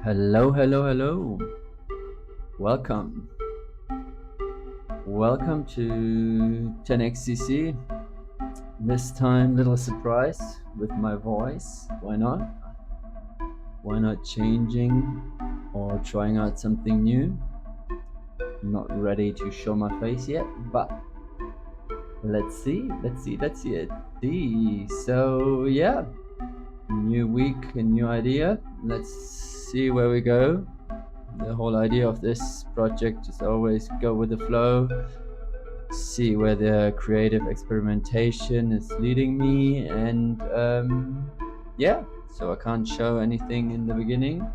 Hello, hello, hello. Welcome. Welcome to 10xcc. This time, little surprise with my voice. Why not? Why not changing or trying out something new? I'm not ready to show my face yet, but let's see. So yeah, new week, a new idea. Let's see where we go. The whole idea of this project is always go with the flow, see where the creative experimentation is leading me, and yeah, so I can't show anything in the beginning.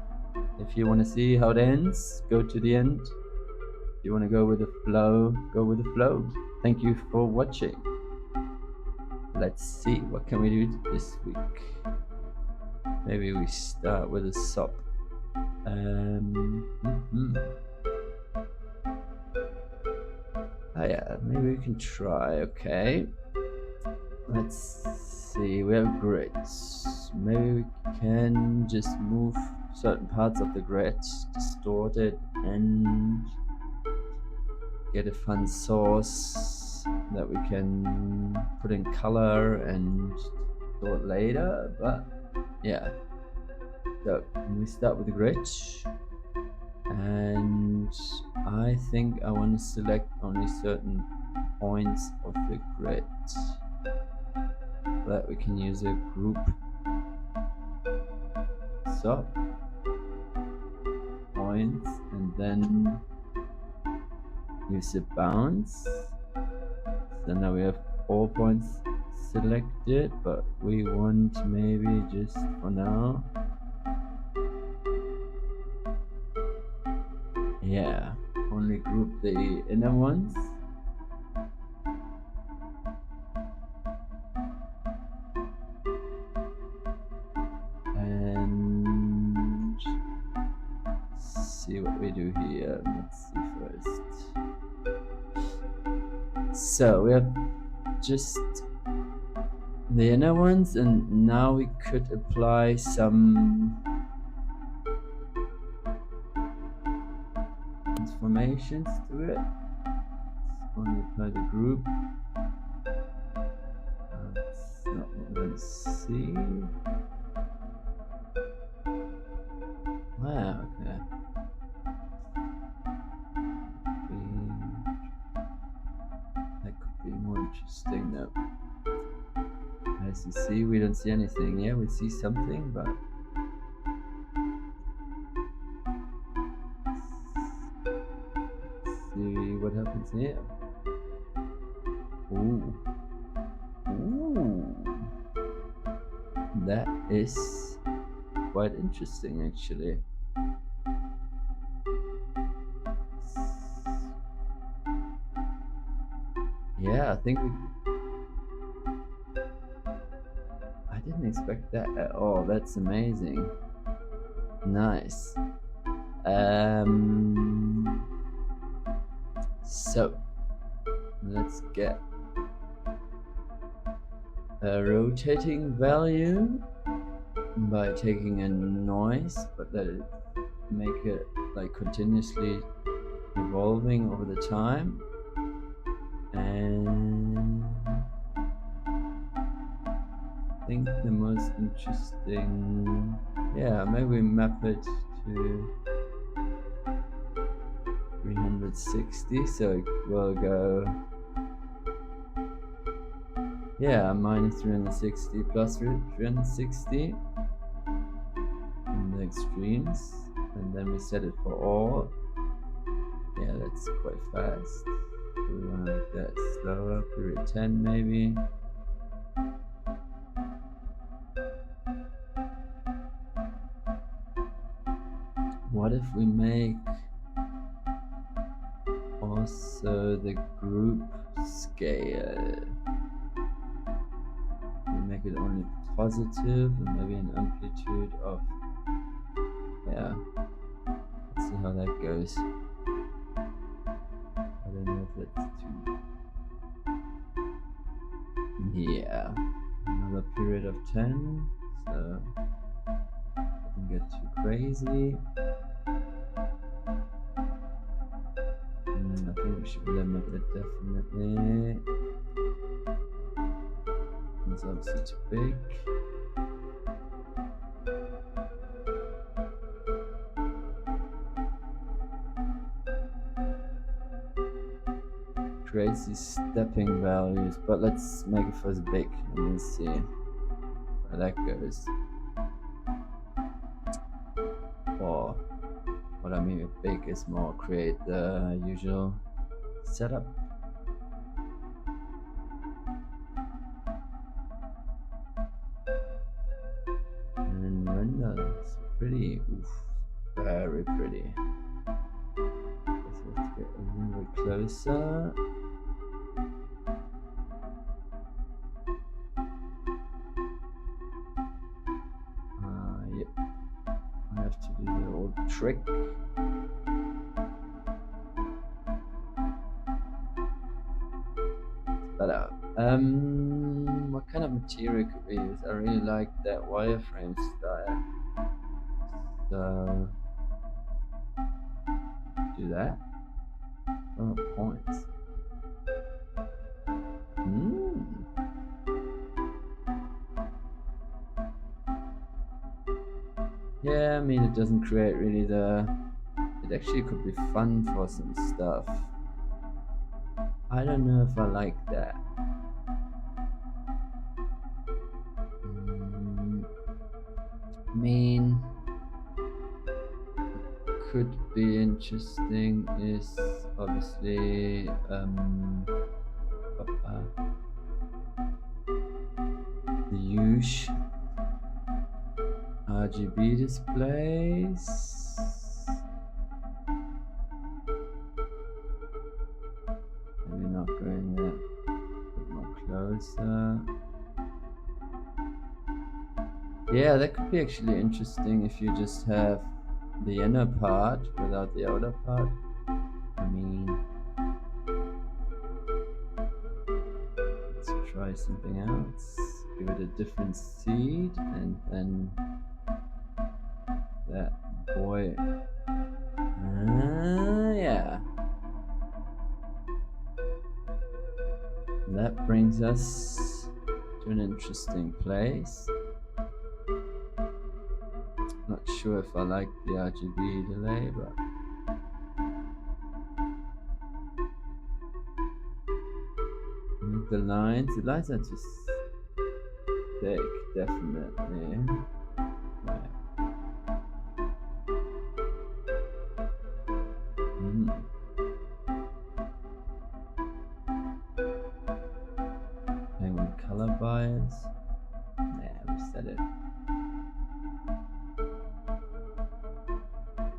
If you want to see how it ends, go to the end. If you want to go with the flow, go with the flow. Thank you for watching. Let's see, what can we do this week? Maybe we start with a SOP. Oh yeah, maybe we can try. Okay, let's see, we have grids. Maybe we can just move certain parts of the grid, distort it, and get a fun source that we can put in color and distort later. But yeah, so we start with the grid, and I think I want to select only certain points of the grid that we can use a group sub points, and then use a bounce. So now we have all points selected, but we want maybe just for now, yeah, only group the inner ones. And see what we do here. Let's see first. So we have just the inner ones, and now we could apply some transformations to it. Let's only apply the group. That's not what we're going to see. Wow, okay. That could be more interesting though. As you see, we don't see anything. Yeah, we see something, but let's see what happens here. Ooh. Ooh. That is quite interesting, actually. Yeah, I think I didn't expect that at all. That's amazing. Nice. So let's get a rotating value by taking a noise, but let it make it like continuously evolving over the time. And I think the most interesting, yeah, maybe we map it to 360, so it will go, yeah, minus 360 plus 360 in the extremes, and then we set it for all. Yeah, that's quite fast. So we want to make that slower, period 10 maybe. What if we make also the group scale? We make it only positive and maybe an amplitude of, yeah, let's see how that goes. I don't know if that's too, yeah, another period of 10, so I think get too crazy. I think we should limit it definitely. It's obviously too big. Creates these stepping values, but let's make it first big and we'll see where that goes. Or what I mean with big is more create the usual setup. And render, it's pretty, very pretty. Guess we have to get a little bit closer. Yep. I have to do the old trick. Better. What kind of material could we use? I really like that wireframe style. So do that. Oh, points. Yeah, I mean it doesn't create really the. It actually could be fun for some stuff. I don't know if I like that. I mean, could be interesting is obviously the huge RGB displays. Maybe not going there. A bit more closer. Yeah, that could be actually interesting if you just have the inner part without the outer part. I mean, let's try something else. Give it a different seed and then that boy. Yeah. That brings us to an interesting place. Not sure if I like the RGB delay, but the lines are just thick, definitely. Yeah. Playing with color bias. Yeah, we said it.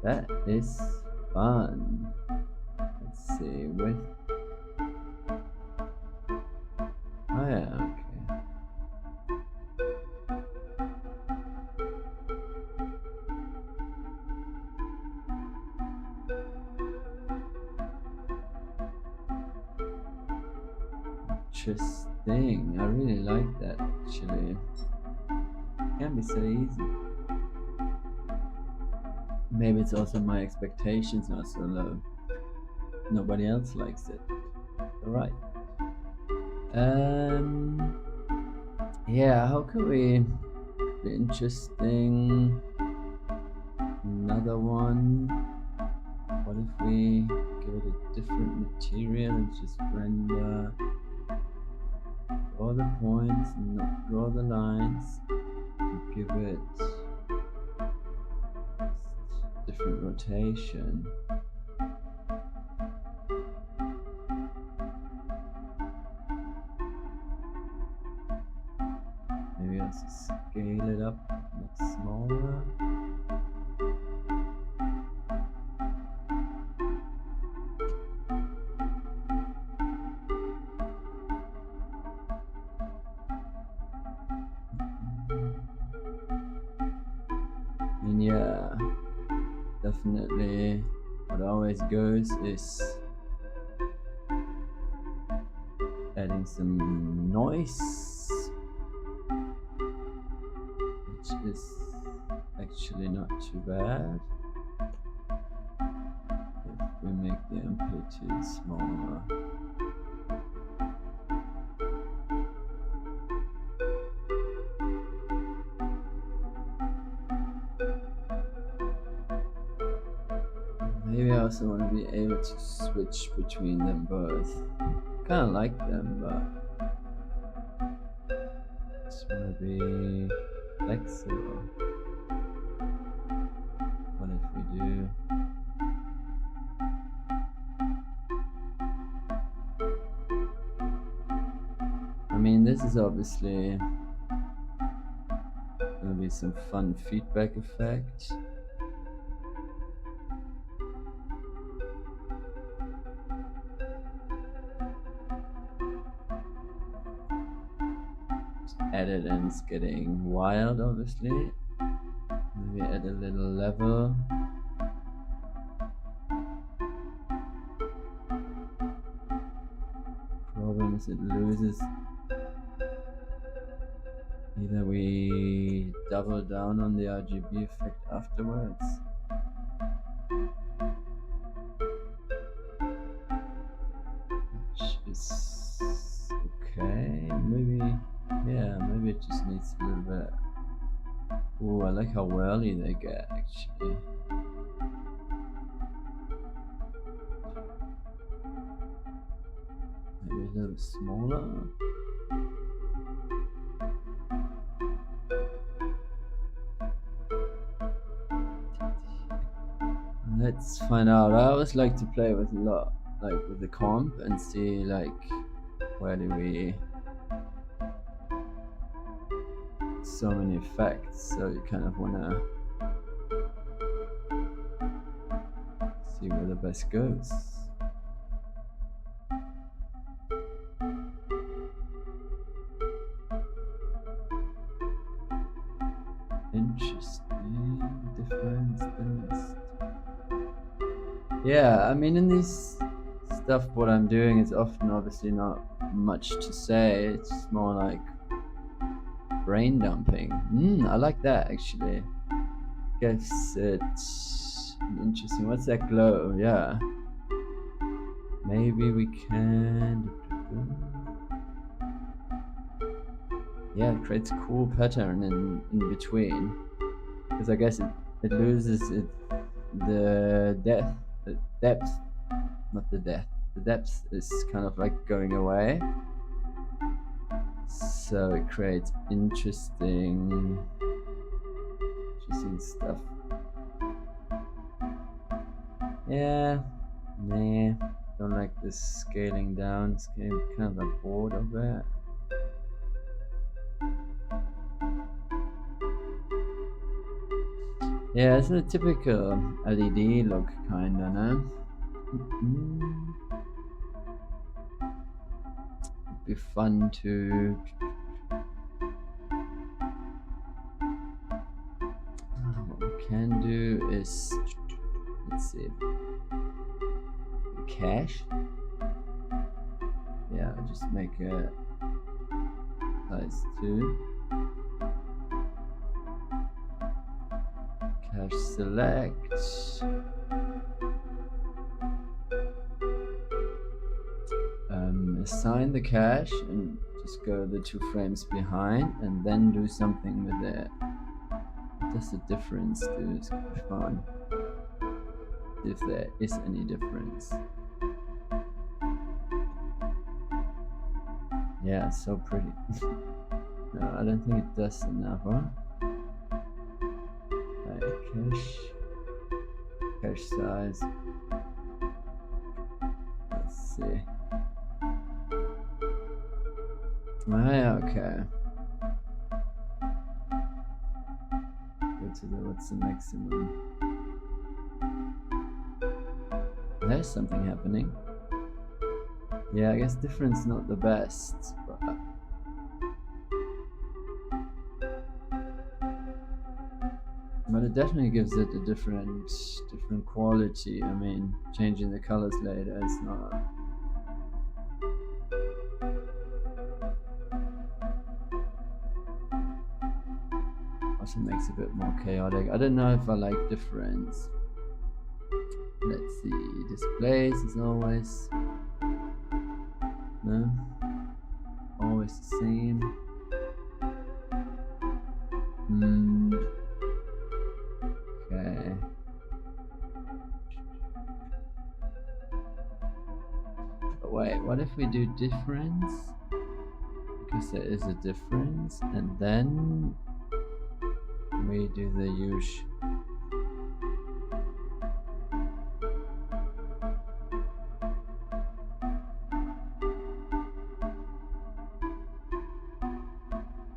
That is fun. Let's see, with. Oh yeah, okay. Interesting. I really like that actually. Can be so easy. Maybe it's also my expectations are so low. Nobody else likes it. Alright. Yeah, how could we be interesting? Another one. What if we give it a different material and just render, draw the points, not draw the lines, and give it different rotation. Maybe let's scale it up, make it smaller. And yeah, definitely what always goes is adding some noise, which is actually not too bad. If we make the amplitude smaller. Maybe I also want to be able to switch between them both. Kind of like them, but just want to be flexible. What if we do? I mean, this is obviously gonna be some fun feedback effect. Edit and it's getting wild, obviously. Maybe add a little level. Problem is it loses. Either we double down on the RGB effect afterwards. Which is okay. Maybe, yeah, maybe it just needs a little bit. Oh, I like how whirly they get actually. Maybe a little smaller. Let's find out. I always like to play with a lot, like with the comp, and see like where do we. So many effects, so you kind of wanna see where the best goes. Interesting difference. Yeah, I mean, in this stuff, what I'm doing is often obviously not much to say. It's more like brain dumping. I like that actually. Guess it's interesting. What's that glow? Yeah. Maybe we can. Yeah, it creates a cool pattern in between. Because I guess it loses the depth, not the depth. The depth is kind of like going away. So it creates interesting stuff. Yeah, nah, don't like this scaling down. It's kind of bored of it. Yeah, it's a typical LED look, kinda, no? It'd be fun to. What we can do is, let's see, cache. Yeah, I'll just make it size 2. Cache select. Assign the cache and just go the 2 frames behind and then do something with it. What does the difference do? It's gonna be fun. If there is any difference. Yeah, it's so pretty. No, I don't think it does enough, huh? Cache size. Let's see. Okay. Go to what's the maximum? There's something happening. Yeah, I guess difference not the best, but it definitely gives it a different quality. I mean, changing the colors later is not. also makes it a bit more chaotic. I don't know if I like difference. Let's see, displays is always no, always the same. Okay. But wait, what if we do difference? Because there is a difference, and then we do the usual.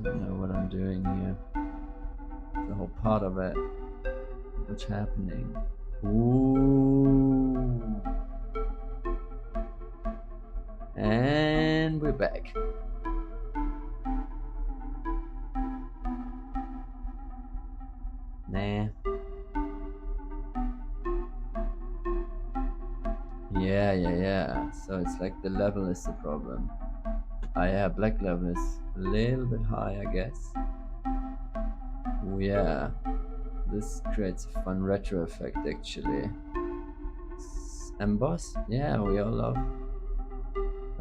Don't know what I'm doing here. The whole part of it. What's happening? Ooh. And we're back. Nah. Yeah. So it's like the level is the problem. Yeah, black level is a little bit high, I guess. Oh, yeah. This creates a fun retro effect, actually. Emboss? Yeah, we all love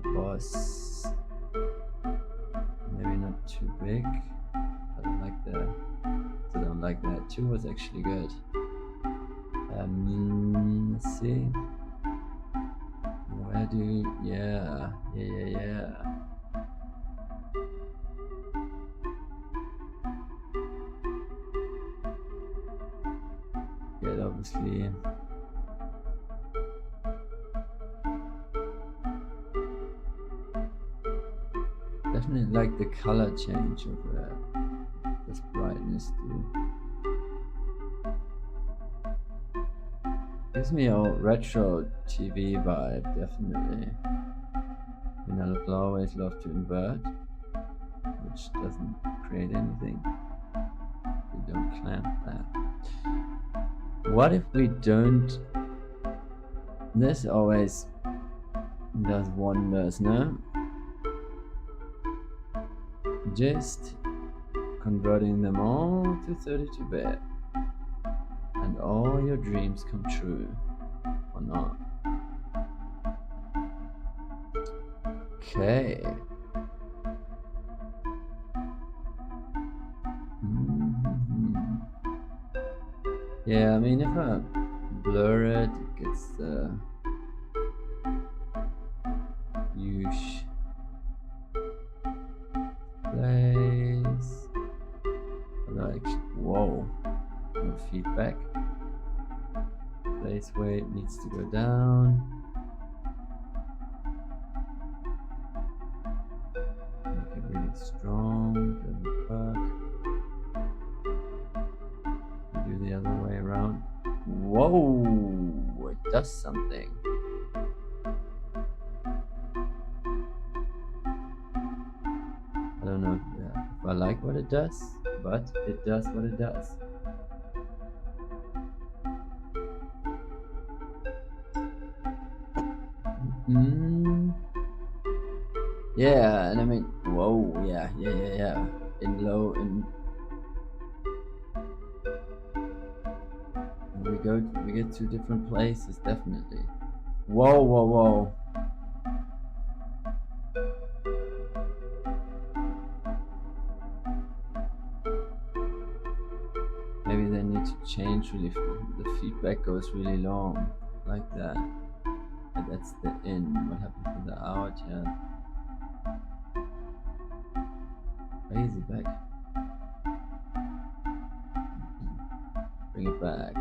emboss. Maybe not too big. I don't like that. I don't like that. 2 was actually good. Let's see. Where do you... Yeah. Get obviously. Definitely like the color change of this brightness too. Gives me a retro TV vibe, definitely. And I'll always love to invert, which doesn't create anything. We don't clamp that. What if we don't? This always does wonders, no? Just converting them all to 32-bit, and all your dreams come true, or not. Okay. Yeah, I mean, if I blur it, it gets the huge place. Like, whoa, no feedback. Place weight needs to go down. Make it really strong, doesn't work. Do the other way around. Whoa, it does something. I don't know if I like what it does, but it does what it does. Yeah, and I mean, whoa, yeah. In low, we get to different places, definitely. Whoa. Maybe they need to change really. The feedback goes really long, like that. And that's the in. What happens to the out? Yeah. Crazy back. Bring it back.